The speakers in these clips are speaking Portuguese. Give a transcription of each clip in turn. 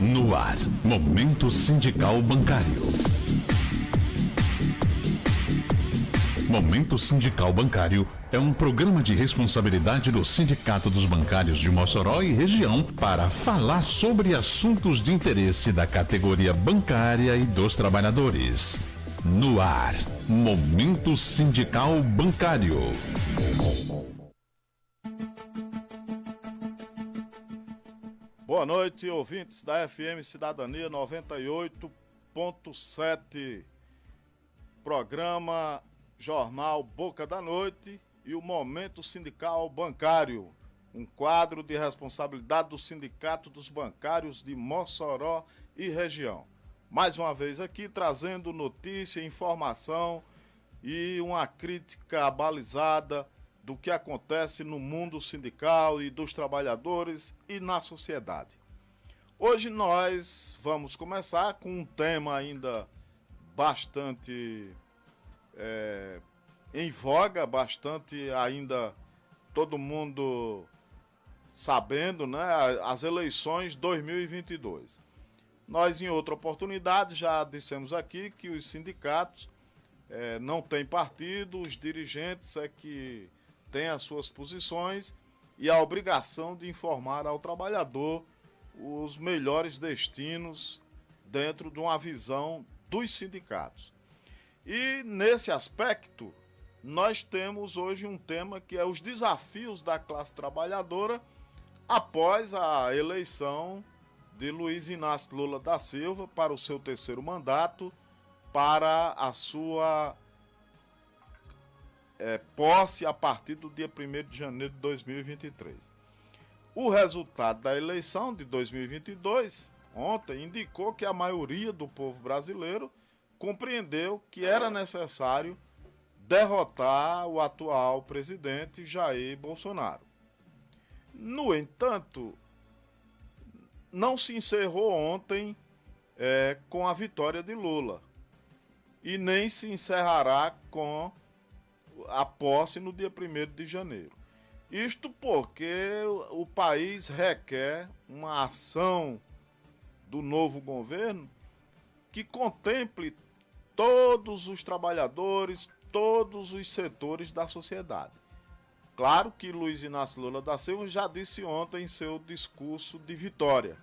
No ar, Momento Sindical Bancário. Momento Sindical Bancário é um programa de responsabilidade do Sindicato dos Bancários de Mossoró e região para falar sobre assuntos de interesse da categoria bancária e dos trabalhadores. No ar, Momento Sindical Bancário. Boa noite, ouvintes da FM Cidadania 98.7, programa Jornal Boca da Noite e o Momento Sindical Bancário, um quadro de responsabilidade do Sindicato dos Bancários de Mossoró e região. Mais uma vez aqui trazendo notícia, informação e uma crítica abalizada do que acontece no mundo sindical e dos trabalhadores e na sociedade. Hoje nós vamos começar com um tema ainda bastante em voga, bastante ainda todo mundo sabendo, né? As eleições 2022. Nós, em outra oportunidade, já dissemos aqui que os sindicatos não têm partido, os dirigentes é que têm as suas posições e a obrigação de informar ao trabalhador os melhores destinos dentro de uma visão dos sindicatos. E nesse aspecto, nós temos hoje um tema que é os desafios da classe trabalhadora após a eleição de Luiz Inácio Lula da Silva para o seu terceiro mandato, para a sua posse a partir do dia 1º de janeiro de 2023. O resultado da eleição de 2022, ontem, indicou que a maioria do povo brasileiro compreendeu que era necessário derrotar o atual presidente Jair Bolsonaro. No entanto, não se encerrou ontem com a vitória de Lula e nem se encerrará com a posse no dia 1º de janeiro. Isto porque o país requer uma ação do novo governo que contemple todos os trabalhadores, todos os setores da sociedade. Claro que Luiz Inácio Lula da Silva já disse ontem em seu discurso de vitória,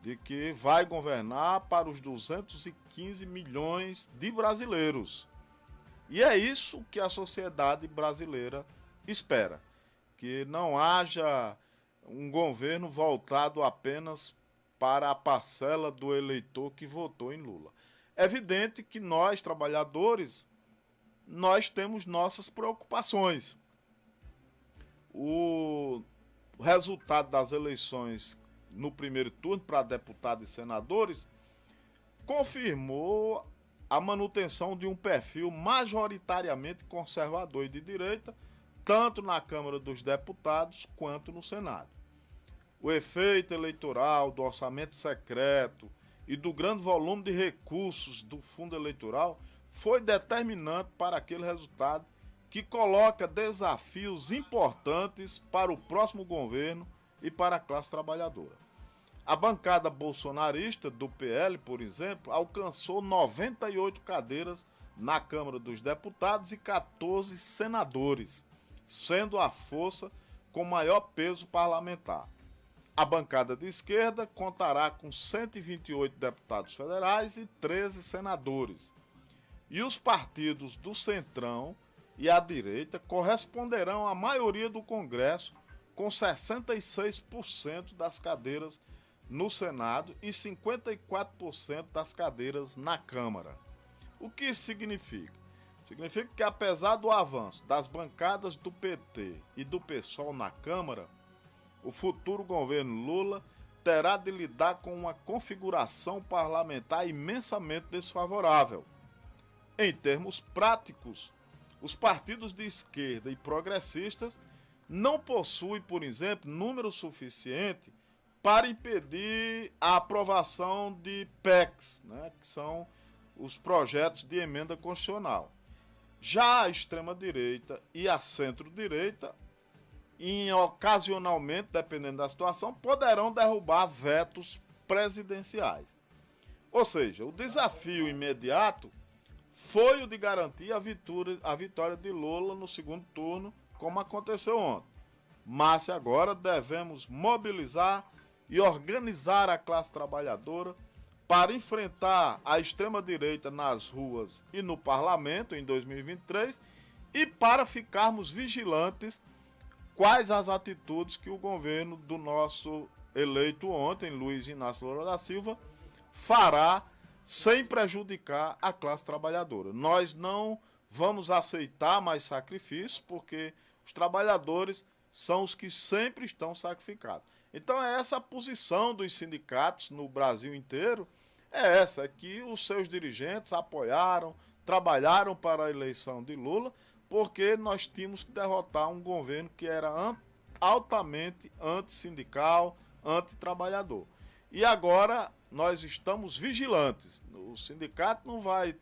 de que vai governar para os 215 milhões de brasileiros. E é isso que a sociedade brasileira espera, que não haja um governo voltado apenas para a parcela do eleitor que votou em Lula. É evidente que nós, trabalhadores, nós temos nossas preocupações. O resultado das eleições no primeiro turno para deputados e senadores confirmou a manutenção de um perfil majoritariamente conservador e de direita, tanto na Câmara dos Deputados quanto no Senado. O efeito eleitoral do orçamento secreto e do grande volume de recursos do fundo eleitoral foi determinante para aquele resultado que coloca desafios importantes para o próximo governo e para a classe trabalhadora. A bancada bolsonarista do PL, por exemplo, alcançou 98 cadeiras na Câmara dos Deputados e 14 senadores, sendo a força com maior peso parlamentar. A bancada de esquerda contará com 128 deputados federais e 13 senadores. E os partidos do Centrão e a direita corresponderão à maioria do Congresso, com 66% das cadeiras no Senado e 54% das cadeiras na Câmara. O que isso significa? Significa que, apesar do avanço das bancadas do PT e do PSOL na Câmara, o futuro governo Lula terá de lidar com uma configuração parlamentar imensamente desfavorável. Em termos práticos, os partidos de esquerda e progressistas não possuem, por exemplo, número suficiente para impedir a aprovação de PECs, né, que são os projetos de emenda constitucional. Já a extrema-direita e a centro-direita, ocasionalmente, dependendo da situação, poderão derrubar vetos presidenciais. Ou seja, o desafio imediato foi o de garantir a vitória de Lula no segundo turno, como aconteceu ontem. Mas agora devemos mobilizar e organizar a classe trabalhadora para enfrentar a extrema-direita nas ruas e no parlamento em 2023 e para ficarmos vigilantes quais as atitudes que o governo do nosso eleito ontem, Luiz Inácio Lula da Silva, fará sem prejudicar a classe trabalhadora. Nós não vamos aceitar mais sacrifícios, porque os trabalhadores são os que sempre estão sacrificados. Então é essa a posição dos sindicatos no Brasil inteiro, é essa, que os seus dirigentes apoiaram, trabalharam para a eleição de Lula, porque nós tínhamos que derrotar um governo que era altamente antissindical, antitrabalhador. E agora nós estamos vigilantes. O sindicato não vai,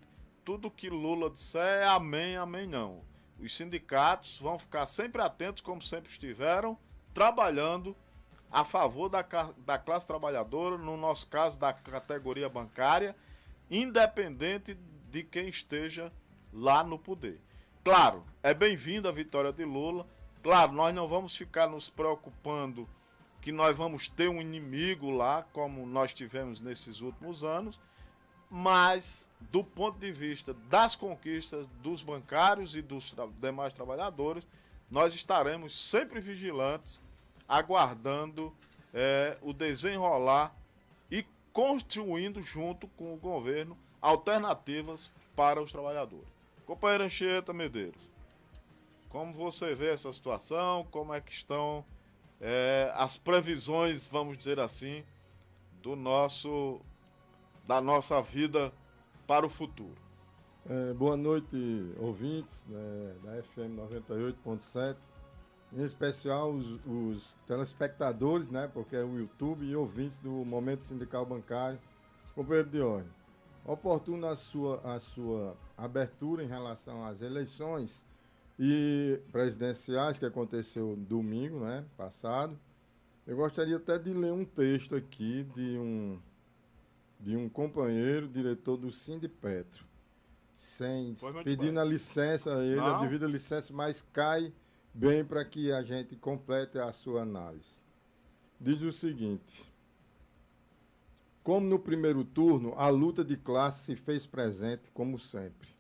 tudo que Lula disser é amém, amém não. Os sindicatos vão ficar sempre atentos, como sempre estiveram, trabalhando a favor da classe trabalhadora, no nosso caso da categoria bancária, independente de quem esteja lá no poder. Claro, é bem-vinda a vitória de Lula. Claro, nós não vamos ficar nos preocupando que nós vamos ter um inimigo lá, como nós tivemos nesses últimos anos, mas do ponto de vista das conquistas dos bancários e dos demais trabalhadores, nós estaremos sempre vigilantes, aguardando o desenrolar e construindo junto com o governo alternativas para os trabalhadores. Companheira Anchieta Medeiros, como você vê essa situação, como é que estão as previsões, vamos dizer assim, da nossa vida para o futuro? Boa noite, ouvintes da FM 98.7, em especial os telespectadores, porque é o YouTube, e ouvintes do Momento Sindical Bancário. Companheiro de ordem, oportuna a sua abertura em relação às eleições e presidenciais que aconteceu domingo, passado. Eu gostaria até de ler um texto aqui de um companheiro, diretor do Sindipetro, pedindo a licença a ele, a devida licença, mas cai bem para que a gente complete a sua análise. Diz o seguinte: como no primeiro turno, a luta de classe se fez presente como sempre.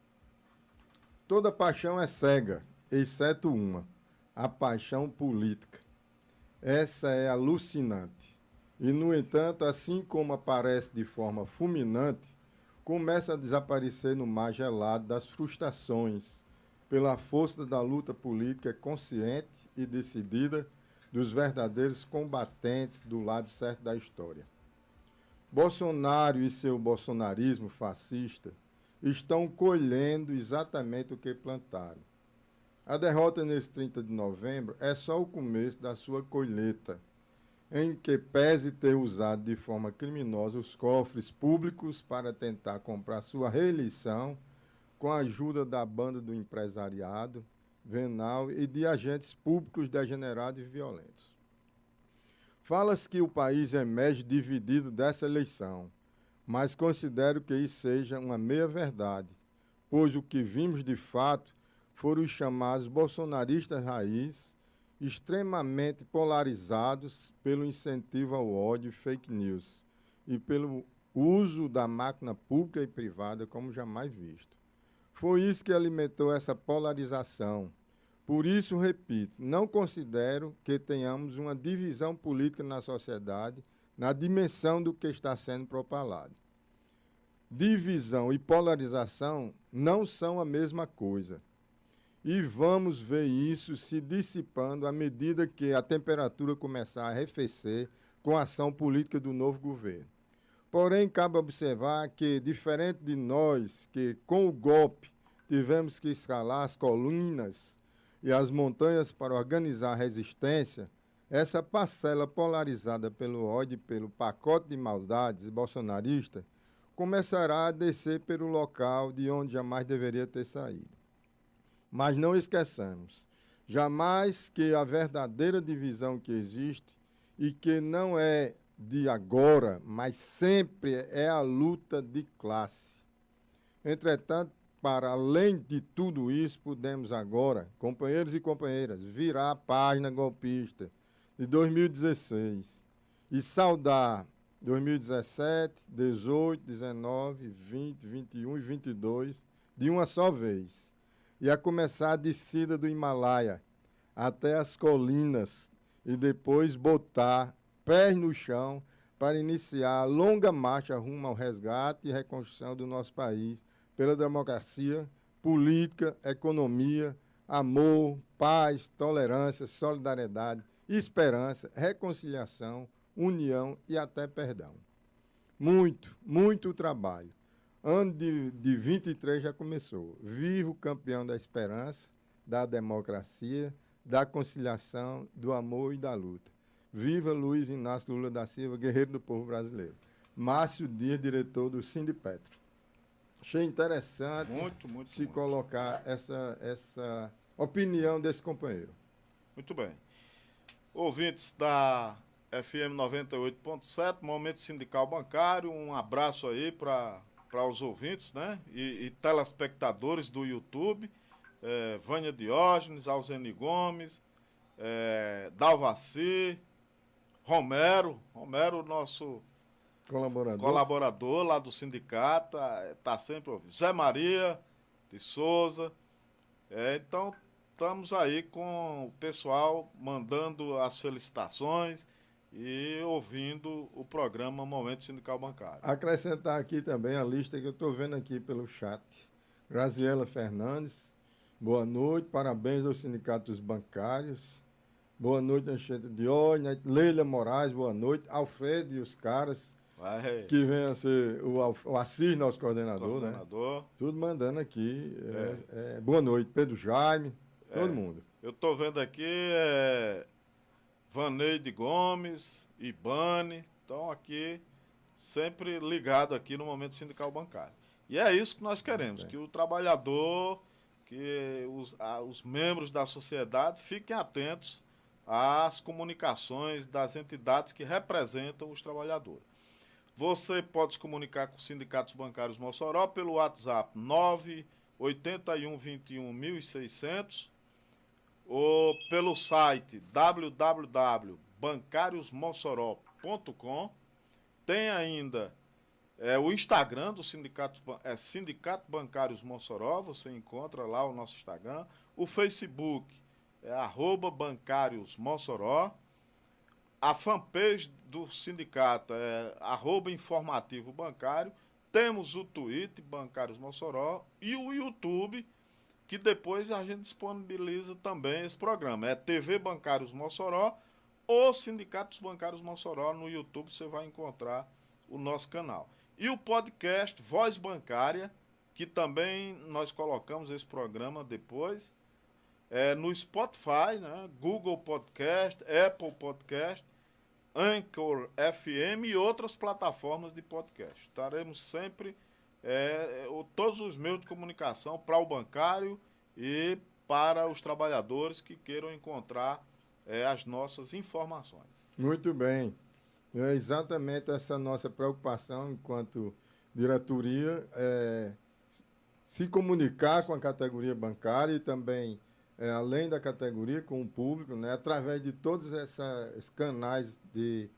Toda paixão é cega, exceto uma, a paixão política. Essa é alucinante. E, no entanto, assim como aparece de forma fulminante, começa a desaparecer no mar gelado das frustrações, pela força da luta política consciente e decidida dos verdadeiros combatentes do lado certo da história. Bolsonaro e seu bolsonarismo fascista estão colhendo exatamente o que plantaram. A derrota nesse 30 de novembro é só o começo da sua colheita, em que pese ter usado de forma criminosa os cofres públicos para tentar comprar sua reeleição com a ajuda da banda do empresariado venal e de agentes públicos degenerados e violentos. Fala-se que o país emerge dividido dessa eleição, mas considero que isso seja uma meia-verdade, pois o que vimos de fato foram os chamados bolsonaristas raiz, extremamente polarizados pelo incentivo ao ódio e fake news e pelo uso da máquina pública e privada como jamais visto. Foi isso que alimentou essa polarização. Por isso, repito, não considero que tenhamos uma divisão política na sociedade na dimensão do que está sendo propalado. Divisão e polarização não são a mesma coisa. E vamos ver isso se dissipando à medida que a temperatura começar a arrefecer com a ação política do novo governo. Porém, cabe observar que, diferente de nós, que com o golpe tivemos que escalar as colinas e as montanhas para organizar a resistência, essa parcela polarizada pelo ódio e pelo pacote de maldades bolsonaristas começará a descer pelo local de onde jamais deveria ter saído. Mas não esqueçamos, jamais que a verdadeira divisão que existe e que não é de agora, mas sempre é a luta de classe. Entretanto, para além de tudo isso, podemos agora, companheiros e companheiras, virar a página golpista de 2016 e saudar 2017, 18, 19, 20, 21 e 22 de uma só vez. E a começar a descida do Himalaia até as colinas e depois botar pés no chão para iniciar a longa marcha rumo ao resgate e reconstrução do nosso país pela democracia, política, economia, amor, paz, tolerância, solidariedade, esperança, reconciliação, união e até perdão. Muito trabalho. Ano de 23 já começou. Viva o campeão da esperança, da democracia, da conciliação, do amor e da luta. Viva Luiz Inácio Lula da Silva, guerreiro do povo brasileiro. Márcio Dias, diretor do Sindipetro. Achei interessante se colocar essa opinião desse companheiro. Muito bem. Ouvintes da FM 98.7, Momento Sindical Bancário, um abraço aí para os ouvintes, né? E telespectadores do YouTube, Vânia Diógenes, Alzeni Gomes, Dalvaci, Romero, nosso colaborador lá do sindicato, está sempre ouvindo. Zé Maria de Souza. Então, estamos aí com o pessoal mandando as felicitações e ouvindo o programa Momento Sindical Bancário. Acrescentar aqui também a lista que eu estou vendo aqui pelo chat. Graziela Fernandes, boa noite, parabéns aos sindicatos bancários. Boa noite, Anchieta Diógenes. Leila Moraes, boa noite. Alfredo e os caras, que vem a ser o Assis, nosso coordenador, né? Tudo mandando aqui. Boa noite, Pedro Jaime, todo mundo. Eu estou vendo aqui Vaneide Gomes, Ibane, estão aqui sempre ligado aqui no Momento Sindical Bancário. E é isso que nós queremos, que o trabalhador, que os membros da sociedade fiquem atentos às comunicações das entidades que representam os trabalhadores. Você pode se comunicar com os sindicatos bancários Mossoró pelo WhatsApp 98121.600 ou pelo site www.bancariosmossoró.com. Tem ainda o Instagram do Sindicato Bancários Mossoró, você encontra lá o nosso Instagram. O Facebook é @bancariosmossoró. A fanpage do sindicato é @informativo bancário. Temos o Twitter, Bancários Mossoró, e o YouTube, que depois a gente disponibiliza também esse programa. É TV Bancários Mossoró ou Sindicatos Bancários Mossoró. No YouTube você vai encontrar o nosso canal. E o podcast Voz Bancária, que também nós colocamos esse programa depois, no Spotify, né? Google Podcast, Apple Podcast, Anchor FM e outras plataformas de podcast. Estaremos sempre, todos os meios de comunicação para o bancário e para os trabalhadores que queiram encontrar as nossas informações. Muito bem. É exatamente essa nossa preocupação enquanto diretoria, se comunicar com a categoria bancária e também, além da categoria, com o público, né, através de todos esses canais de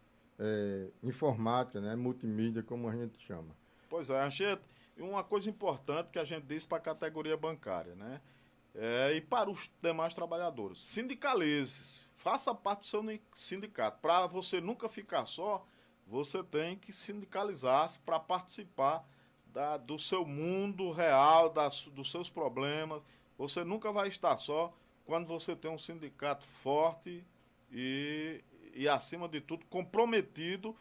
informática, né, multimídia, como a gente chama. Pois é, Anchieta, e uma coisa importante que a gente diz para a categoria bancária, né, e para os demais trabalhadores, sindicalize-se, faça parte do seu sindicato. Para você nunca ficar só, você tem que sindicalizar-se para participar do seu mundo real, dos seus problemas. Você nunca vai estar só quando você tem um sindicato forte e acima de tudo, comprometido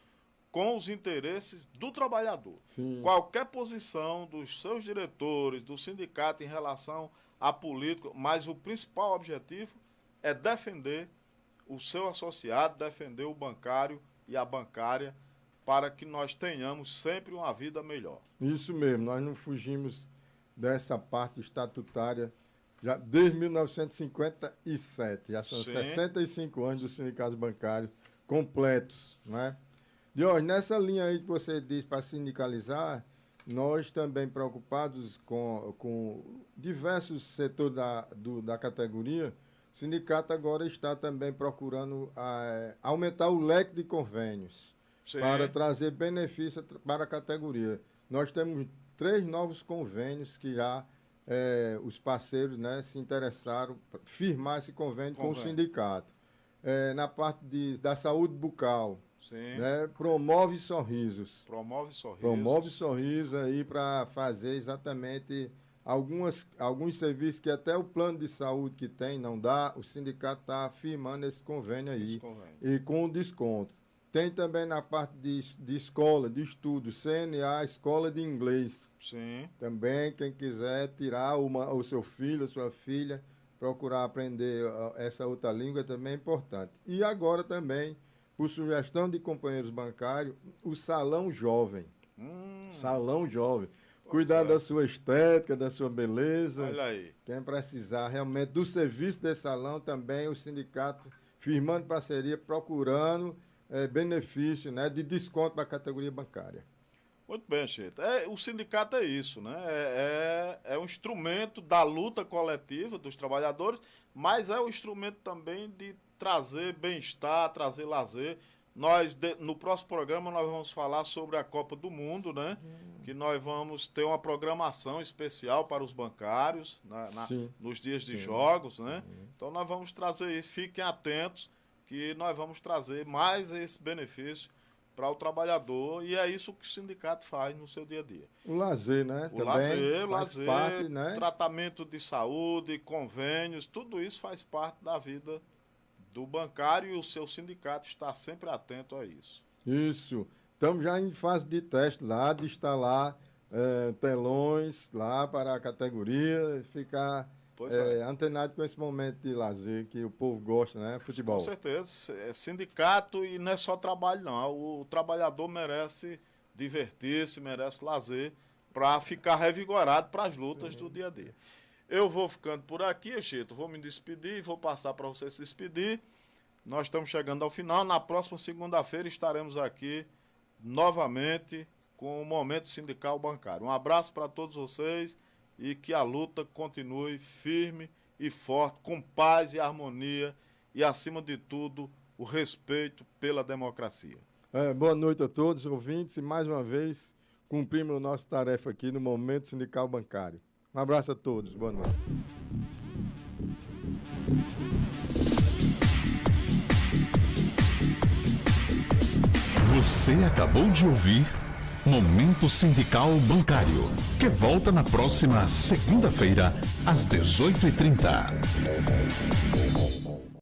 com os interesses do trabalhador. Sim. Qualquer posição dos seus diretores, do sindicato em relação a político, mas o principal objetivo é defender o seu associado, defender o bancário e a bancária, para que nós tenhamos sempre uma vida melhor. Isso mesmo, nós não fugimos dessa parte estatutária já desde 1957, já são 65 anos dos sindicatos bancários completos, né? Diógenes, nessa linha aí que você diz para sindicalizar, nós também preocupados com diversos setores da categoria, o sindicato agora está também procurando aumentar o leque de convênios. Sim. Para trazer benefício para a categoria. Nós temos 3 novos convênios que já os parceiros, né, se interessaram para firmar esse convênio com o sindicato. Na parte da saúde bucal, né, promove sorrisos. Promove sorrisos aí para fazer exatamente alguns serviços que até o plano de saúde que tem não dá, o sindicato está firmando esse convênio aí. E com desconto. Tem também na parte de escola, de estudo, CNA, escola de inglês. Sim. Também, quem quiser tirar o seu filho, a sua filha, procurar aprender essa outra língua também é importante. E agora também, por sugestão de companheiros bancários, o Salão Jovem. Salão Jovem. Cuidar da sua estética, da sua beleza. Olha aí. Quem precisar realmente do serviço desse salão também, o sindicato firmando parceria, procurando benefício, né, de desconto para a categoria bancária. Muito bem, Cheta. O sindicato é isso, né? É um instrumento da luta coletiva dos trabalhadores, mas é um instrumento também de trazer bem-estar, trazer lazer. No próximo programa nós vamos falar sobre a Copa do Mundo, né? Que nós vamos ter uma programação especial para os bancários nos dias de jogos, né? Então nós vamos trazer isso, fiquem atentos que nós vamos trazer mais esse benefício para o trabalhador e é isso que o sindicato faz no seu dia a dia. O lazer, né? O lazer, parte, né? Tratamento de saúde, convênios, tudo isso faz parte da vida do bancário e o seu sindicato está sempre atento a isso. Isso. Estamos já em fase de teste lá, de instalar telões lá para a categoria, ficar antenado com esse momento de lazer que o povo gosta, né? Futebol. Com certeza. É sindicato e não é só trabalho, não. O trabalhador merece divertir-se, merece lazer para ficar revigorado para as lutas do dia a dia. Eu vou ficando por aqui, Chito, vou me despedir e vou passar para você se despedir. Nós estamos chegando ao final. Na próxima segunda-feira estaremos aqui novamente com o Momento Sindical Bancário. Um abraço para todos vocês e que a luta continue firme e forte, com paz e harmonia e, acima de tudo, o respeito pela democracia. Boa noite a todos, ouvintes, e mais uma vez cumprimos a nossa tarefa aqui no Momento Sindical Bancário. Um abraço a todos, boa noite. Você acabou de ouvir Momento Sindical Bancário, que volta na próxima segunda-feira, às 18h30.